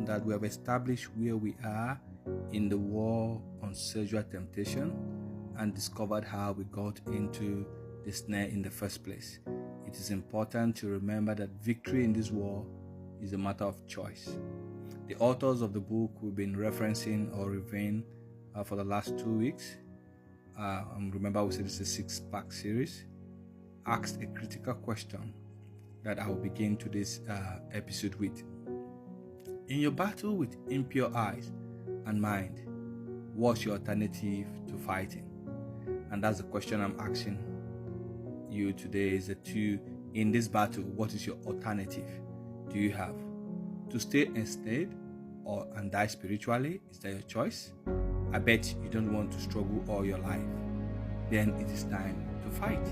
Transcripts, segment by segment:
that we have established where we are in the war on sexual temptation and discovered how we got into the snare in the first place. It is important to remember that victory in this war is a matter of choice. The authors of the book we've been referencing or reviewing for the last 2 weeks, remember we said it's a 6-part series, asked a critical question that I will begin today's episode with. In your battle with impure eyes and mind, what's your alternative to fighting? And that's the question I'm asking you today, is that in this battle, what is your alternative? Do you have to stay enslaved and die spiritually? Is that your choice? I bet you don't want to struggle all your life. Then it is time to fight.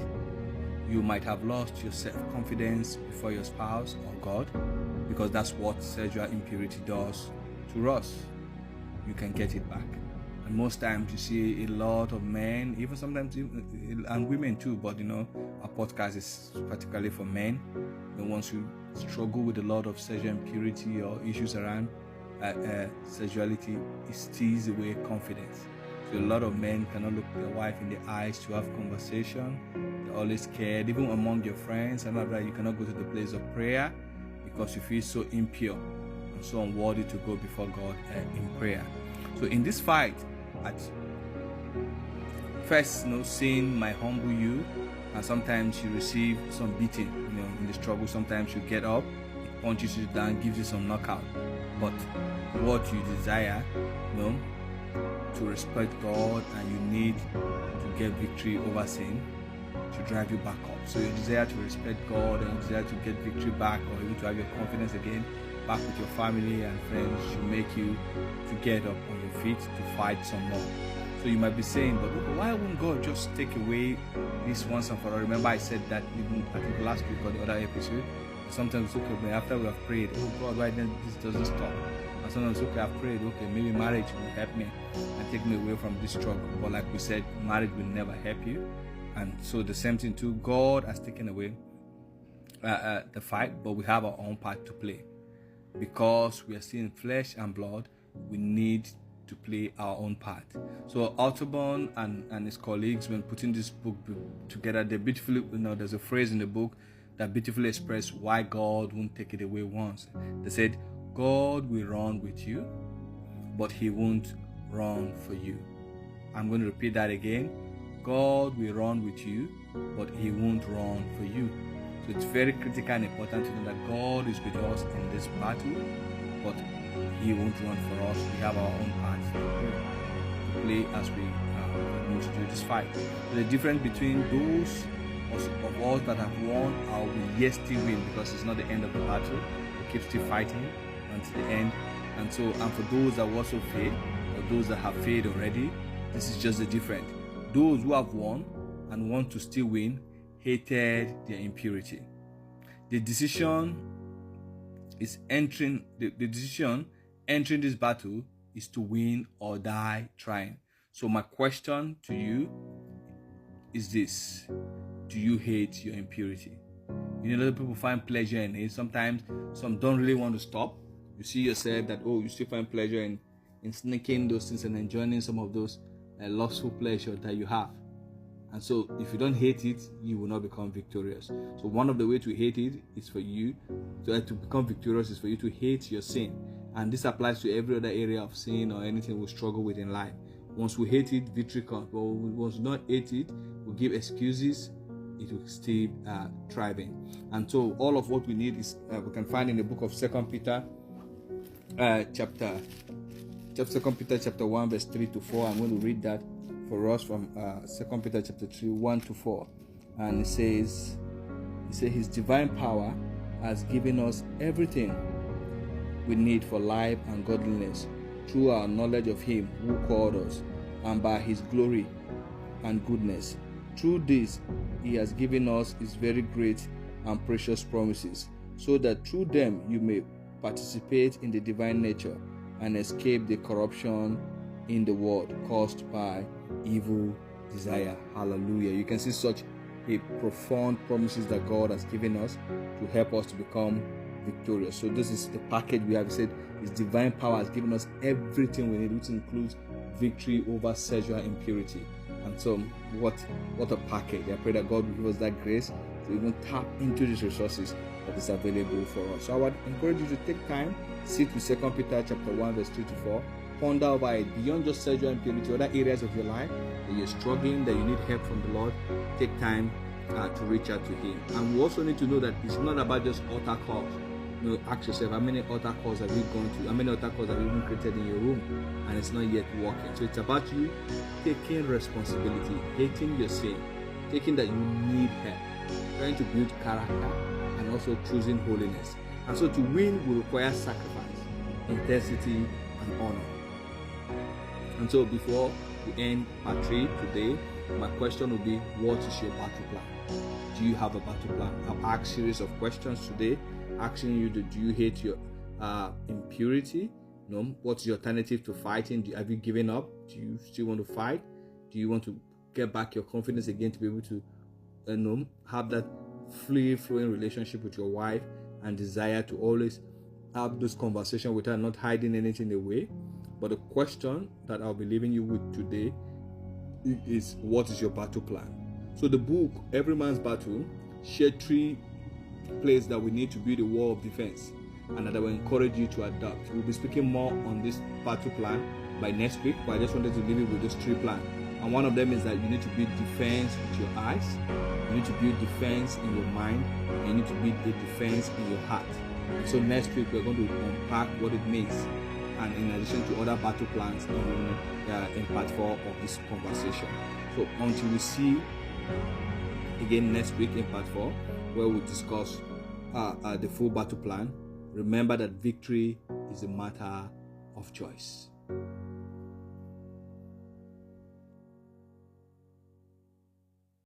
You might have lost your self-confidence before your spouse or God, because that's what sexual impurity does to us. You can get it back. And most times you see a lot of men, even sometimes and women too, but our podcast is particularly for men, the ones who struggle with a lot of sexual impurity or issues around sexuality. It steals away confidence. So a lot of men cannot look their wife in the eyes to have conversation. They're always scared, even among your friends, and that you cannot go to the place of prayer because you feel so impure and so unworthy to go before God in prayer. So in this fight, at first, sin might humble you, and sometimes you receive some beating. In the struggle, sometimes you get up, it punches you down, gives you some knockout. But what you desire, to respect God, and you need to get victory over sin to drive you back up. So your desire to respect God and your desire to get victory back, or even to have your confidence again back with your family and friends, should make you to get up on your feet to fight some more. So you might be saying, but why wouldn't God just take away this once and for all? Remember I said that even I think last week or the other episode. Sometimes it's okay, but after we have prayed, oh God, why then this doesn't stop? And sometimes it's okay, I've prayed, okay, maybe marriage will help me and take me away from this struggle. But like we said, marriage will never help you. And so the same thing too, God has taken away the fight, but we have our own part to play. Because we are still in flesh and blood, we need to play our own part. So Arterburn and his colleagues, when putting this book together, they beautifully, there's a phrase in the book that beautifully expressed why God won't take it away once. They said, God will run with you, but he won't run for you. I'm going to repeat that again. God will run with you, but he won't run for you. So it's very critical and important to know that God is with us in this battle, but he won't run for us. We have our own part to play as we continue to do this fight. So the difference between those of us that have won, will still win, because it's not the end of the battle. We keep still fighting until the end. And for those that also fail, or those that have failed already, this is just the difference. Those who have won and want to still win hated their impurity. The decision entering this battle is to win or die trying. So my question to you is this: do you hate your impurity? A lot of people find pleasure in it. Sometimes some don't really want to stop. You see yourself that, you still find pleasure in sneaking those things and enjoying some of those lustful pleasure that you have. And so if you don't hate it, you will not become victorious. So one of the ways to hate it is for you to become victorious, is for you to hate your sin. And this applies to every other area of sin or anything we struggle with in life. Once we hate it, victory comes. But once we not hate it, we give excuses, it will still thriving. And so all of what we need is we can find in the book of 2 Peter chapter 1 verse 3 to 4. I'm going to read that for us from 2 Peter chapter 3 1 to 4. And it says his divine power has given us everything we need for life and godliness through our knowledge of him who called us, and by his glory and goodness. Through this he has given us his very great and precious promises, so that through them you may participate in the divine nature and escape the corruption in the world caused by evil desire. Hallelujah. You can see such a profound promises that God has given us to help us to become victorious. So this is the package we have said. His divine power has given us everything we need, which includes victory over sexual impurity. And so what a package. I pray that God will give us that grace to even tap into these resources that is available for us. So I would encourage you to take time, sit with 2 Peter chapter 1 verse 3 to 4, ponder over it beyond just sexual impurity, other areas of your life that you're struggling, that you need help from the Lord. Take time to reach out to Him. And we also need to know that it's not about just altar calls. You know, ask yourself, how many altar calls have you gone to? How many altar calls have you even created in your room and it's not yet working? So it's about you taking responsibility, hating your sin, taking that you need help, trying to build character, and also choosing holiness. And so to win will require sacrifice, intensity, and honor. And so before we end part 3 today, my question will be, what is your battle plan? Do you have a battle plan? I've asked a series of questions today, asking you, do you hate your impurity? No. What's your alternative to fighting? Have you given up? Do you still want to fight? Do you want to get back your confidence again to be able to have that free-flowing relationship with your wife and desire to always have those conversations with her, not hiding anything away? But the question that I'll be leaving you with today is, what is your battle plan? So the book, Every Man's Battle, shared 3 places that we need to build a wall of defense and that I will encourage you to adopt. We'll be speaking more on this battle plan by next week, but I just wanted to leave you with those 3 plans. And one of them is that you need to build defense with your eyes, you need to build defense in your mind, and you need to build a defense in your heart. And so next week we're going to unpack what it means, and in addition to other battle plans in part 4 of this conversation. So until we see again next week in part 4, where we discuss the full battle plan, remember that victory is a matter of choice.